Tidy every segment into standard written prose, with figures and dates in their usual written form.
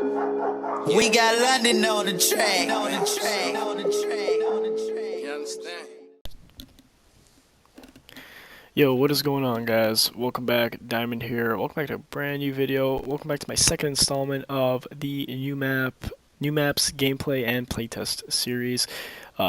We got London on the track. You understand? Yo, what is going on, guys? Welcome back, Diamond here. Welcome back to a brand new video. Welcome back to my second installment of the new maps gameplay and playtest series.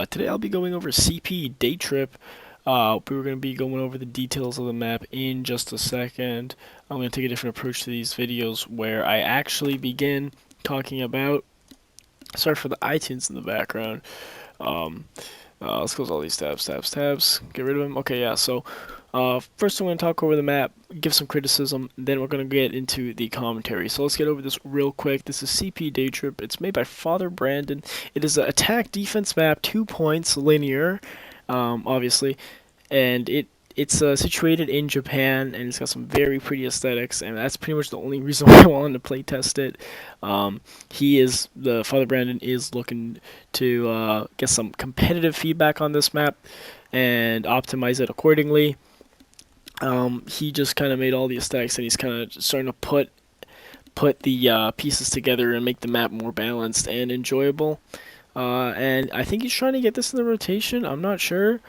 Today I'll be going over CP Day Trip. We're going to be going over the details of the map in just a second. I'm going to take a different approach to these videos where I actually begin talking about... Sorry for the iTunes in the background. Let's close all these tabs. Get rid of them. Okay, yeah, so first I'm going to talk over the map, give some criticism, then we're going to get into the commentary. So let's get over this real quick. This is CP Day Trip. It's made by Father Brandon. It is an attack defense map, 2 points, linear, obviously, and it's situated in Japan, and it's got some very pretty aesthetics, and that's pretty much the only reason why I wanted to play test it. Father Brandon is looking to get some competitive feedback on this map and optimize it accordingly. He just kind of made all the aesthetics, and he's kind of starting to put the pieces together and make the map more balanced and enjoyable. And I think he's trying to get this in the rotation. I'm not sure.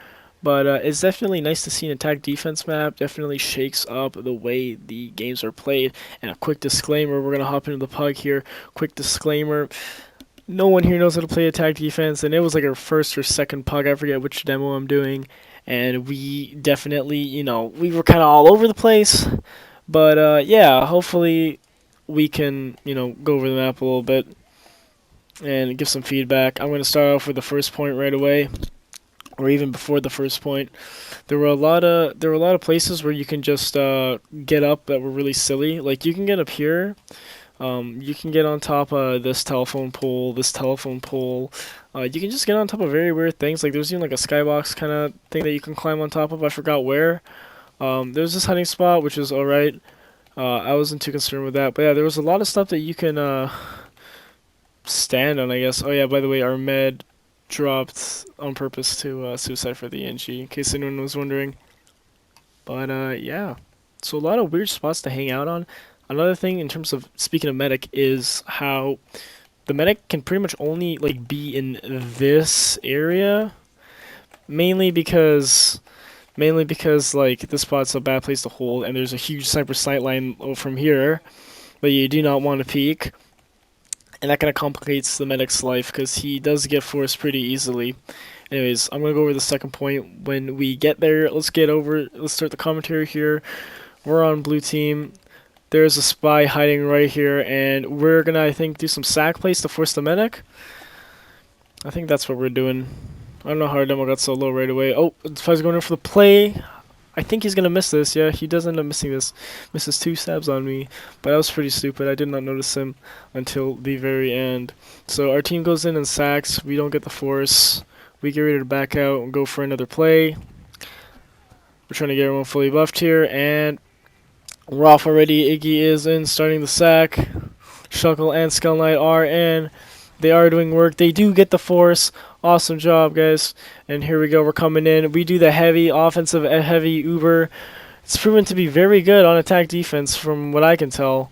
But it's definitely nice to see an attack defense map. Definitely shakes up the way the games are played. And a quick disclaimer, we're going to hop into the pug here. Quick disclaimer, no one here knows how to play attack defense. And it was like our first or second pug. I forget which demo I'm doing. And we definitely, we were kind of all over the place. But yeah, hopefully we can, go over the map a little bit and give some feedback. I'm going to start off with the first point right away. Or even before the first point, there were a lot of places where you can just get up that were really silly. Like you can get up here, you can get on top of this telephone pole. You can just get on top of very weird things. Like there's even like a skybox kind of thing that you can climb on top of. I forgot where. There's this hiding spot which is alright. I wasn't too concerned with that, but yeah, there was a lot of stuff that you can stand on, I guess. Oh yeah, by the way, our med dropped on purpose to suicide for the NG, in case anyone was wondering. But yeah, so a lot of weird spots to hang out on. Another thing in terms of, speaking of medic, is how the medic can pretty much only like be in this area, mainly because like this spot's a bad place to hold, and there's a huge sniper sight line from here that you do not want to peek. And that kind of complicates the medic's life because he does get forced pretty easily. Anyways, I'm going to go over the second point. When we get there, let's start the commentary here. We're on blue team. There's a spy hiding right here, and we're going to, I think, do some sack plays to force the medic. I think that's what we're doing. I don't know how our demo got so low right away. Oh, the spy's going in for the play. I think he's going to miss this. Yeah, he does end up missing this. Misses 2 stabs on me. But that was pretty stupid. I did not notice him until the very end. So our team goes in and sacks. We don't get the force. We get ready to back out and go for another play. We're trying to get everyone fully buffed here. And Rafa already. Iggy is in, starting the sack. Shuckle and Skull Knight are in. They are doing work. They do get the force. Awesome job, guys. And here we go. We're coming in. We do the heavy offensive, heavy Uber. It's proven to be very good on attack defense from what I can tell.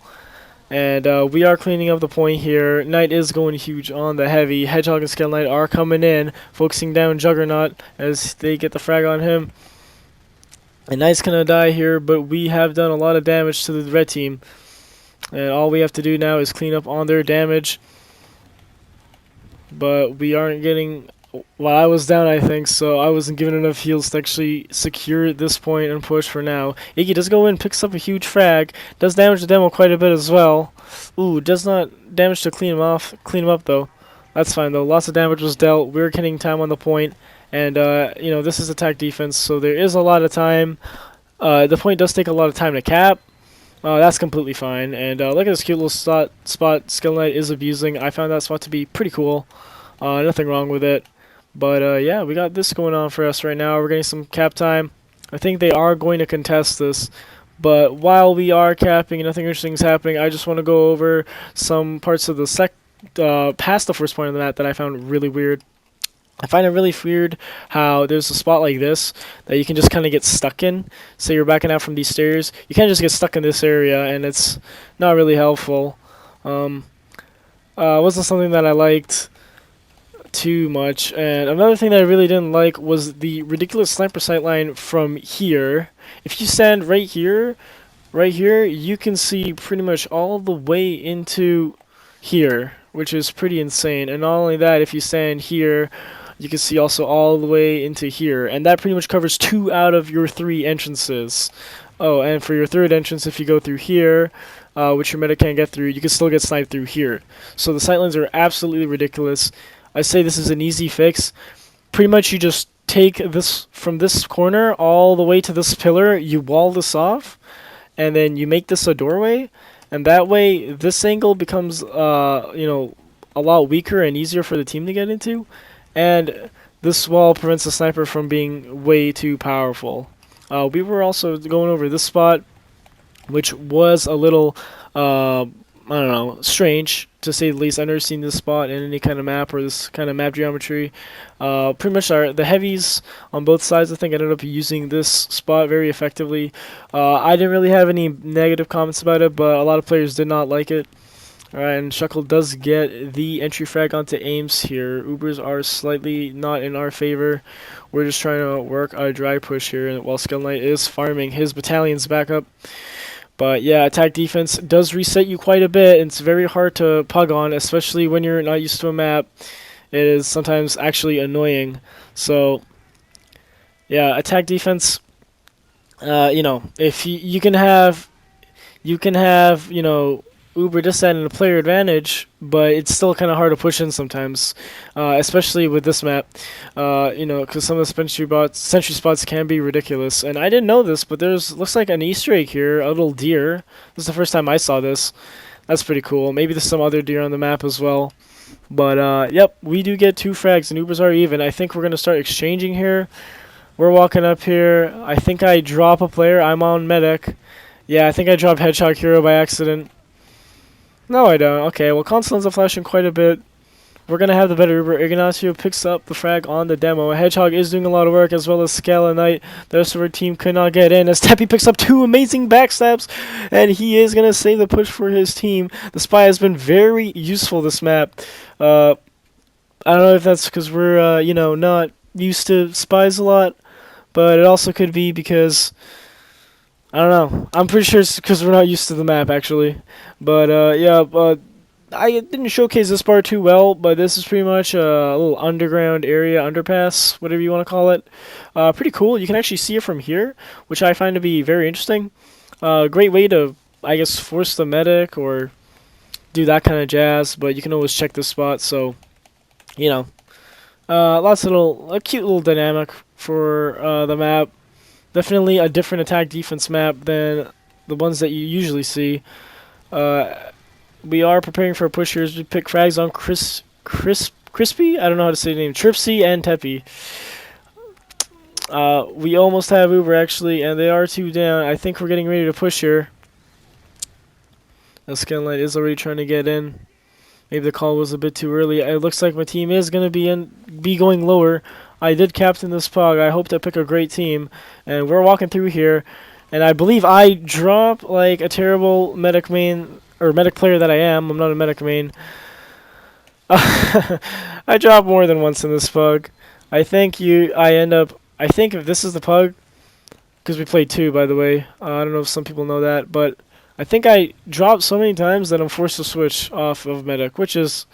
And we are cleaning up the point here. Knight is going huge on the heavy. Hedgehog and Skull Knight are coming in, focusing down Juggernaut as they get the frag on him. And Knight's going to die here, but we have done a lot of damage to the red team. And all we have to do now is clean up on their damage. But we aren't getting... Well, I was down, I think, so I wasn't given enough heals to actually secure this point and push for now. Iggy does go in, picks up a huge frag, does damage the demo quite a bit as well. Ooh, does not damage to clean him up though. That's fine though. Lots of damage was dealt. We're getting time on the point, and this is attack defense, so there is a lot of time. The point does take a lot of time to cap. That's completely fine. And look at this cute little spot Skull Knight is abusing. I found that spot to be pretty cool. Nothing wrong with it. But yeah, we got this going on for us right now. We're getting some cap time. I think they are going to contest this. But while we are capping and nothing interesting is happening, I just want to go over some parts of the past the first point of the map that I found really weird. I find it really weird how there's a spot like this that you can just kind of get stuck in. Say you're backing out from these stairs, you can't just get stuck in this area, and it's not really helpful. Wasn't something that I liked too much. And another thing that I really didn't like was the ridiculous sniper sightline from here. If you stand right here, you can see pretty much all the way into here, which is pretty insane. And not only that, if you stand here, you can see also all the way into here, and that pretty much covers 2 out of your 3 entrances. Oh, and for your third entrance, if you go through here, which your medic can't get through, you can still get sniped through here. So the sightlines are absolutely ridiculous. I say this is an easy fix. Pretty much you just take this from this corner all the way to this pillar, you wall this off, and then you make this a doorway, and that way this angle becomes a lot weaker and easier for the team to get into, and this wall prevents the sniper from being way too powerful. We were also going over this spot, which was a little I don't know, strange to say the least. I've never seen this spot in any kind of map or this kind of map geometry. Pretty much the heavies on both sides, I think, ended up using this spot very effectively. I didn't really have any negative comments about it, but a lot of players did not like it. Alright, and Shuckle does get the entry frag onto Ames here. Ubers are slightly not in our favor. We're just trying to work a dry push here, while Skull Knight is farming his battalions back up. But yeah, attack defense does reset you quite a bit, and it's very hard to pug on, especially when you're not used to a map. It is sometimes actually annoying. So yeah, attack defense. If you can have, Uber descent and a player advantage, but it's still kind of hard to push in sometimes, especially with this map. Because some of the sentry spots can be ridiculous. And I didn't know this, but looks like an Easter egg here, a little deer. This is the first time I saw this. That's pretty cool. Maybe there's some other deer on the map as well. But yep, we do get 2 frags, and Ubers are even. I think we're gonna start exchanging here. We're walking up here. I think I drop a player. I'm on medic. Yeah, I think I dropped Hedgehog Hero by accident. No, I don't. Okay, well, Constellans are flashing quite a bit. We're going to have the better Uber. Ignacio picks up the frag on the demo. Hedgehog is doing a lot of work, as well as Scala Knight. The rest of our team could not get in, as Teppy picks up 2 amazing backstabs, and he is going to save the push for his team. The Spy has been very useful this map. I don't know if that's because we're, not used to Spies a lot, but it also could be because... I don't know. I'm pretty sure it's because we're not used to the map, actually. But, I didn't showcase this part too well, but this is pretty much a little underground area, underpass, whatever you want to call it. Pretty cool. You can actually see it from here, which I find to be very interesting. Great way to, I guess, force the medic or do that kind of jazz, but you can always check this spot, so, lots of a cute little dynamic for the map. Definitely a different attack defense map than the ones that you usually see. We are preparing for a push here as we pick frags on Crispy? I don't know how to say the name. Tripsy and Teppy. We almost have Uber actually, and they are 2 down. I think we're getting ready to push here. The Scanlight is already trying to get in. Maybe the call was a bit too early. It looks like my team is going to be going lower. I did captain this pug. I hope to pick a great team. And we're walking through here. And I believe I drop like a terrible medic main, or medic player that I am. I'm not a medic main. I drop more than once in this pug. I think if this is the pug, because we played 2, by the way. I don't know if some people know that, but I think I dropped so many times that I'm forced to switch off of medic, which is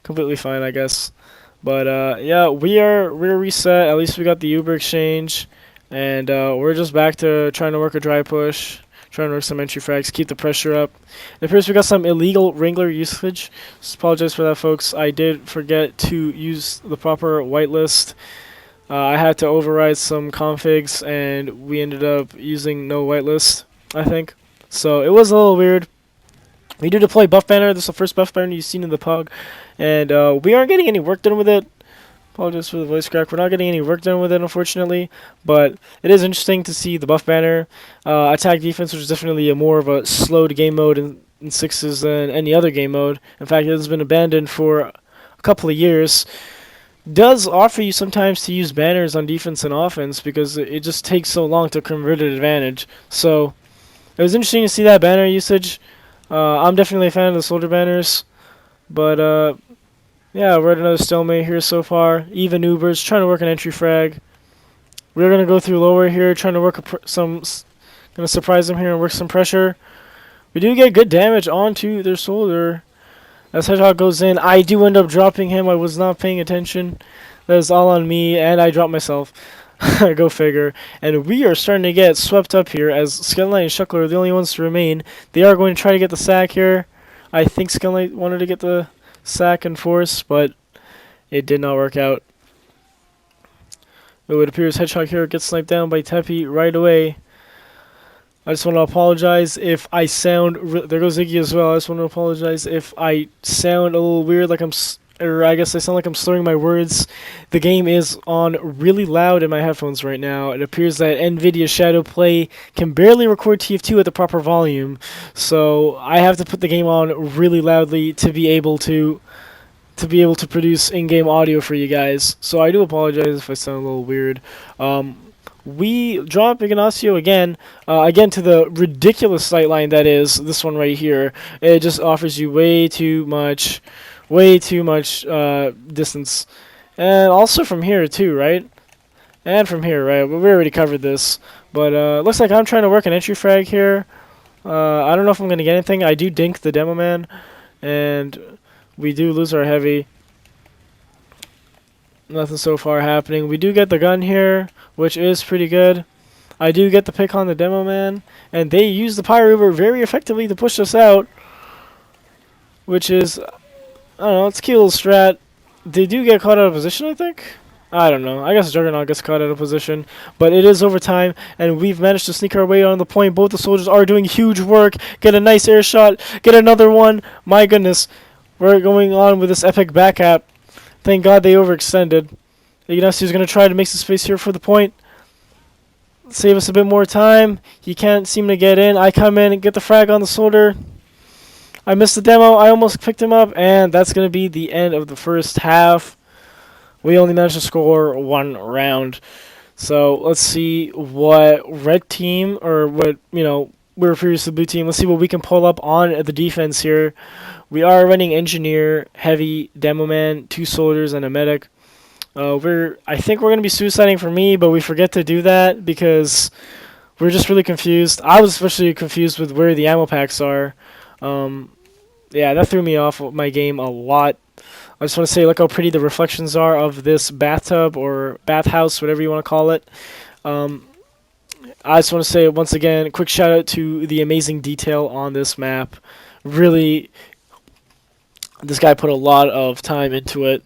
completely fine, I guess. But yeah, we're reset. At least we got the Uber exchange, and we're just back to trying to work a dry push, trying to work some entry frags, keep the pressure up. It appears we got some illegal Wrangler usage. Just apologize for that, folks. I did forget to use the proper whitelist. I had to override some configs, and we ended up using no whitelist, I think. So it was a little weird. We do deploy buff banner. This is the first buff banner you've seen in the pug, and we aren't getting any work done with it. Apologies for the voice crack. We're not getting any work done with it, unfortunately, but it is interesting to see the buff banner. Attack defense, which is definitely more of a slowed game mode in 6s than any other game mode. In fact, it has been abandoned for a couple of years. Does offer you sometimes to use banners on defense and offense because it just takes so long to convert an advantage. So it was interesting to see that banner usage. I'm definitely a fan of the soldier banners. But yeah, we're at another stalemate here so far. Even Ubers trying to work an entry frag. We're gonna go through lower here, trying to work gonna surprise them here and work some pressure. We do get good damage onto their soldier. As Hedgehog goes in, I do end up dropping him. I was not paying attention. That is all on me, and I dropped myself. Go figure. And we are starting to get swept up here as Skeleton Knight and Shuckler are the only ones to remain. They are going to try to get the sack here. I think Skeleton Knight wanted to get the sack and force, but it did not work out. It appears Hedgehog here gets sniped down by Teppy right away. I just want to apologize if I sound... there goes Iggy as well. I just want to apologize if I sound a little weird, like or I guess I sound like I'm slurring my words. The game is on really loud in my headphones right now. It appears that NVIDIA Shadowplay can barely record TF2 at the proper volume, so I have to put the game on really loudly to be able to produce in-game audio for you guys. So I do apologize if I sound a little weird. We drop Ignacio again to the ridiculous sightline that is this one right here. It just offers you way too much distance, and also from here too, right? And from here, right? We already covered this, but looks like I'm trying to work an entry frag here. I don't know if I'm gonna get anything. I do dink the demo man, and we do lose our heavy. Nothing so far happening. We do get the gun here, which is pretty good. I do get the pick on the demo man, and they use the Pyrover very effectively to push us out, which is, I don't know, it's a key little strat. They do get caught out of position, I think. I don't know. I guess Juggernaut gets caught out of position, but it is overtime, and we've managed to sneak our way on the point. Both the soldiers are doing huge work. Get a nice air shot. Get another one. My goodness. We're going on with this epic back up. Thank God they overextended. Ignacio's going to try to make some space here for the point. Save us a bit more time. He can't seem to get in. I come in and get the frag on the soldier. I missed the demo. I almost picked him up, and that's going to be the end of the first half. We only managed to score one round. So let's see what red team, or what, we're previously blue team. Let's see what we can pull up on the defense here. We are running engineer, heavy, demo man, 2 soldiers, and a medic. I think we're going to be suiciding for me, but we forget to do that because we're just really confused. I was especially confused with where the ammo packs are. Yeah, that threw me off my game a lot. I just want to say, look how pretty the reflections are of this bathtub or bathhouse, whatever you want to call it. I just want to say once again, quick shout out to the amazing detail on this map. Really, this guy put a lot of time into it.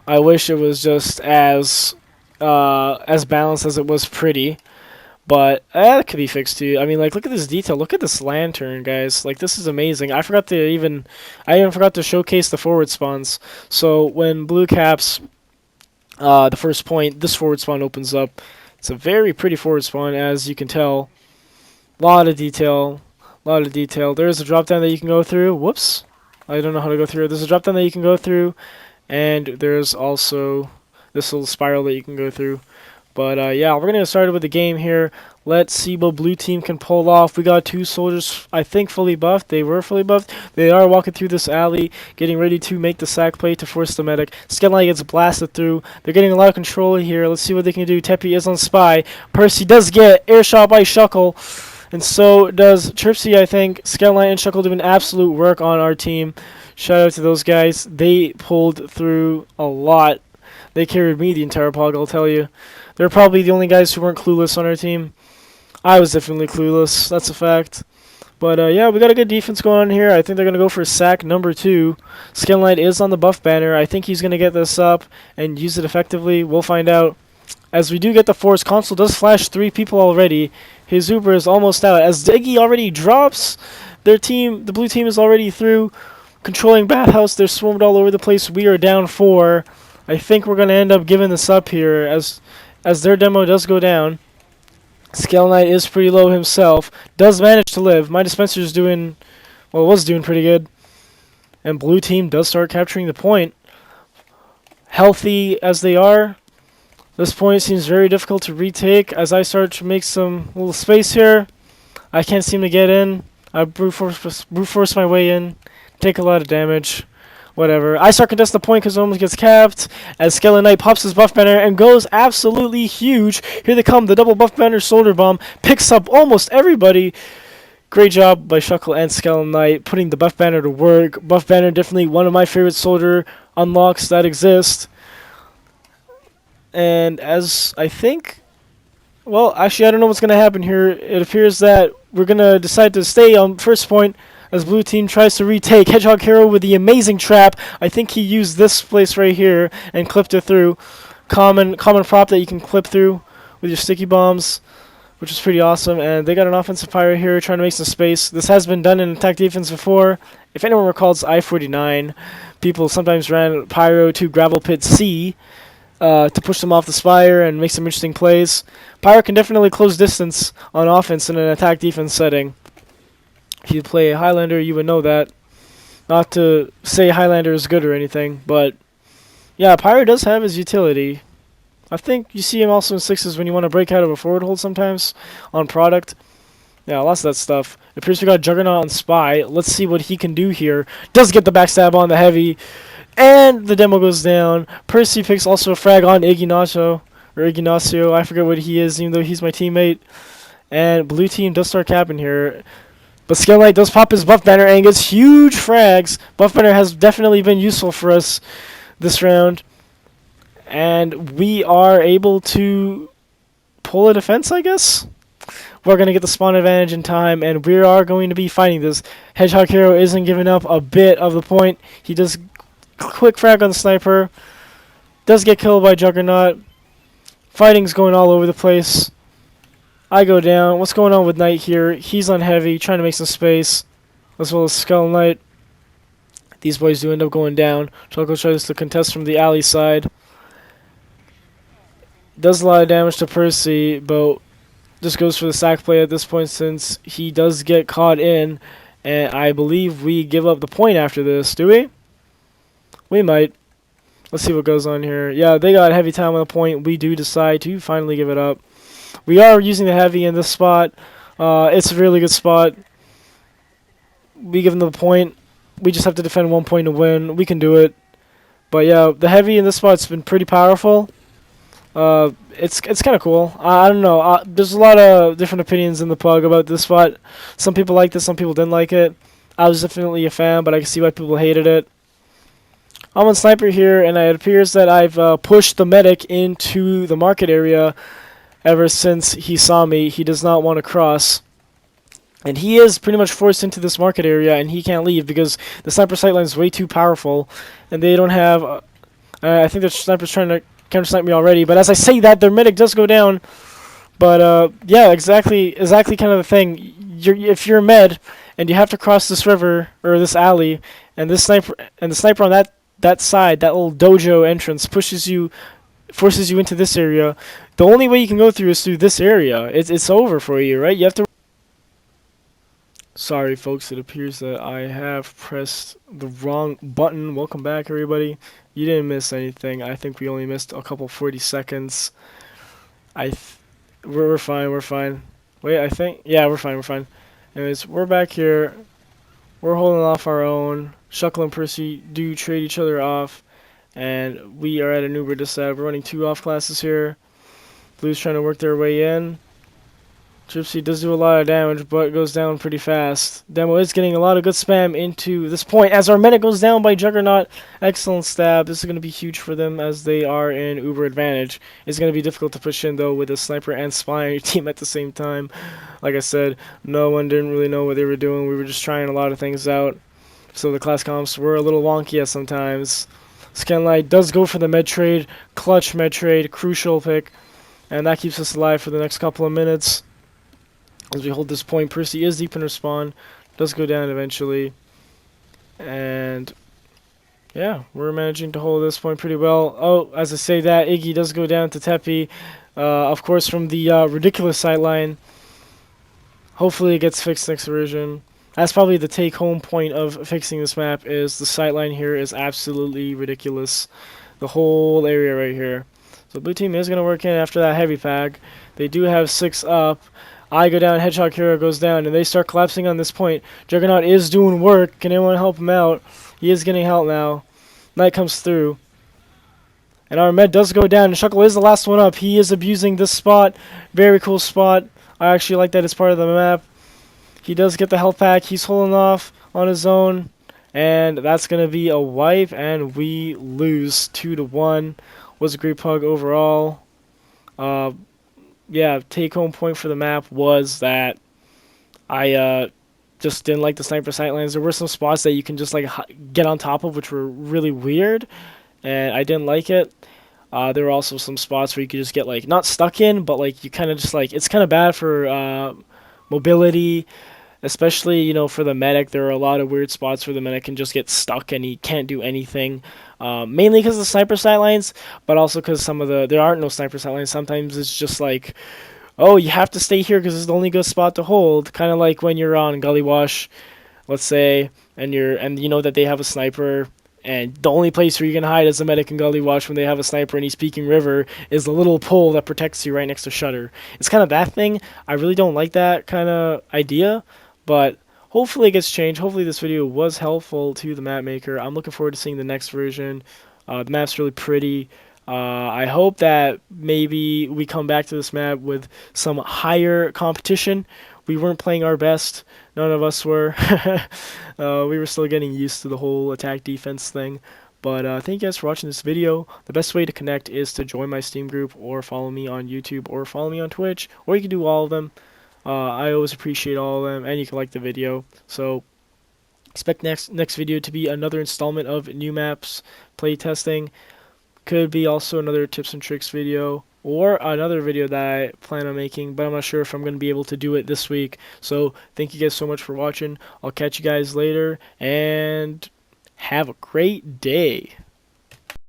I wish it was just as balanced as it was pretty, but that could be fixed too. I mean, like, look at this detail. Look at this lantern, guys. Like, this is amazing. I even forgot to showcase the forward spawns. So when blue caps the first point, this forward spawn opens up. It's a very pretty forward spawn, as you can tell. Lot of detail. There's a drop down that you can go through. Whoops. I don't know how to go through. There's a drop down that you can go through, and there's also this little spiral that you can go through. But yeah, we're going to get started with the game here. Let's see what blue team can pull off. We got 2 soldiers, I think, fully buffed. They were fully buffed. They are walking through this alley, getting ready to make the sack play to force the medic. Skeleton gets blasted through. They're getting a lot of control here. Let's see what they can do. Teppy is on spy. Percy does get air shot by Shuckle, and so does Chirpsy, I think. Skeleton and Shuckle doing absolute work on our team. Shout out to those guys. They pulled through a lot. They carried me the entire pog, I'll tell you. They're probably the only guys who weren't clueless on our team. I was definitely clueless. That's a fact. But yeah, we got a good defense going on here. I think they're going to go for sack number 2. Skeleton is on the buff banner. I think he's going to get this up and use it effectively. We'll find out. As we do get the force, Console does flash 3 people already. His Uber is almost out. As Diggy already drops, the blue team is already through. Controlling Bathhouse, they're swarmed all over the place. We are down 4. I think we're going to end up giving this up here as their demo does go down. Skeleton Knight is pretty low himself. Does manage to live. My dispenser is was doing pretty good. And blue team does start capturing the point. Healthy as they are, this point seems very difficult to retake. As I start to make some little space here, I can't seem to get in. I brute force my way in. Take a lot of damage. Whatever. I start contesting the point because it almost gets capped as Skeleton Knight pops his buff banner and goes absolutely huge. Here they come, the double buff banner soldier bomb picks up almost everybody. Great job by Shuckle and Skeleton Knight putting the buff banner to work. Buff banner definitely one of my favorite soldier unlocks that exist. And as I think, well, actually I don't know what's going to happen here. It appears that we're going to decide to stay on first point as blue team tries to retake. Hedgehog Hero with the amazing trap. I think he used this place right here and clipped it through. Common prop that you can clip through with your sticky bombs, which is pretty awesome. And they got an offensive pyro here trying to make some space. This has been done in attack defense before. If anyone recalls I-49, people sometimes ran pyro to gravel pit C to push them off the spire and make some interesting plays. Pyro can definitely close distance on offense in an attack defense setting. If you play a Highlander, you would know that. Not to say Highlander is good or anything, but yeah, Pyro does have his utility. I think you see him also in sixes when you want to break out of a forward hold sometimes on product. Yeah, lots of that stuff. It appears we got Juggernaut on Spy. Let's see what he can do here. Does get the backstab on the heavy, and the demo goes down. Percy picks also a frag on Ignacio, I forget what he is, even though he's my teammate. And blue team does start capping here. But Skeleton Knight does pop his buff banner and gets huge frags. Buff banner has definitely been useful for us this round. And we are able to pull a defense, I guess? We're going to get the spawn advantage in time, and we are going to be fighting this. Hedgehog Hero isn't giving up a bit of the point. He does quick frag on the sniper. Does get killed by Juggernaut. Fighting's going all over the place. I go down. What's going on with Knight here? He's on heavy, trying to make some space, as well as Skeleton Knight. These boys do end up going down. Choco tries to contest from the alley side. Does a lot of damage to Percy, but just goes for the sack play at this point since he does get caught in. And I believe we give up the point after this. Do we? We might. Let's see what goes on here. Yeah, they got heavy time on the point. We do decide to finally give it up. We are using the heavy in this spot. It's a really good spot. We give them the point. We just have to defend 1 point to win. We can do it. But yeah, the heavy in this spot's been pretty powerful. It's kind of cool. I don't know. There's a lot of different opinions in the plug about this spot. Some people liked it, some people didn't like it. I was definitely a fan, but I can see why people hated it. I'm on sniper here, and it appears that I've pushed the medic into the market area. Ever since he saw me, he does not want to cross. And he is pretty much forced into this market area, and he can't leave because the sniper sightline is way too powerful. And they don't have... I think the sniper's trying to counter-snipe me already. But as I say that, their medic does go down. But, yeah, exactly kind of the thing. If you're a med, and you have to cross this river, or this alley, and the sniper on that side, that little dojo entrance, forces you into this area. The only way you can go through is through this area. It's over for you, right? You have to... Sorry, folks. It appears that I have pressed the wrong button. Welcome back, everybody. You didn't miss anything. I think we only missed a couple 40 seconds. We're fine. We're fine. Wait, I think... Yeah, we're fine. We're fine. Anyways, we're back here. We're holding off our own. Shuckle and Percy do trade each other off. And we are at an Uber decide. We're running 2 off classes here. Blue's trying to work their way in. Gypsy does do a lot of damage, but goes down pretty fast. Demo is getting a lot of good spam into this point as our medic goes down by Juggernaut. Excellent stab. This is going to be huge for them as they are in Uber advantage. It's going to be difficult to push in, though, with a sniper and spy on your team at the same time. Like I said, no one didn't really know what they were doing. We were just trying a lot of things out. So the class comps were a little wonky at sometimes. Skeleton Knight does go for the med trade. Clutch med trade. Crucial pick. And that keeps us alive for the next couple of minutes. As we hold this point, Percy is deep in her spawn. Does go down eventually. And yeah, we're managing to hold this point pretty well. Oh, as I say that, Iggy does go down to Tepi. Of course, from the ridiculous sightline. Hopefully it gets fixed next version. That's probably the take-home point of fixing this map, is the sightline here is absolutely ridiculous. The whole area right here. So blue team is going to work in after that heavy pack. They do have 6 up. I go down, Hedgehog Hero goes down, and they start collapsing on this point. Juggernaut is doing work. Can anyone help him out? He is getting help now. Knight comes through. And our med does go down, and Shuckle is the last one up. He is abusing this spot. Very cool spot. I actually like that as part of the map. He does get the health pack. He's holding off on his own. And that's going to be a wipe, and we lose 2-1. Was a great pug overall. Yeah, take-home point for the map was that I just didn't like the sniper sightlines. There were some spots that you can just like get on top of, which were really weird, and I didn't like it. There were also some spots where you could just get like not stuck in, but like you kind of just like it's kind of bad for mobility, especially for the medic. There are a lot of weird spots where the medic can just get stuck and he can't do anything. Mainly because of the sniper sightlines, but also because there aren't no sniper sightlines. Sometimes it's just like, oh, you have to stay here because it's the only good spot to hold. Kind of like when you're on Gully Wash, let's say, and you know that they have a sniper, and the only place where you can hide as a medic in Gully Wash when they have a sniper and he's peeking river is the little pole that protects you right next to Shutter. It's kind of that thing. I really don't like that kind of idea, but hopefully it gets changed. Hopefully this video was helpful to the map maker. I'm looking forward to seeing the next version. The map's really pretty. I hope that maybe we come back to this map with some higher competition. We weren't playing our best. None of us were. We were still getting used to the whole attack defense thing. But thank you guys for watching this video. The best way to connect is to join my Steam group or follow me on YouTube or follow me on Twitch. Or you can do all of them. I always appreciate all of them. And you can like the video. So expect next video to be another installment of new maps playtesting. Could be also another tips and tricks video or another video that I plan on making, but I'm not sure if I'm going to be able to do it this week. So thank you guys so much for watching. I'll catch you guys later, and have a great day.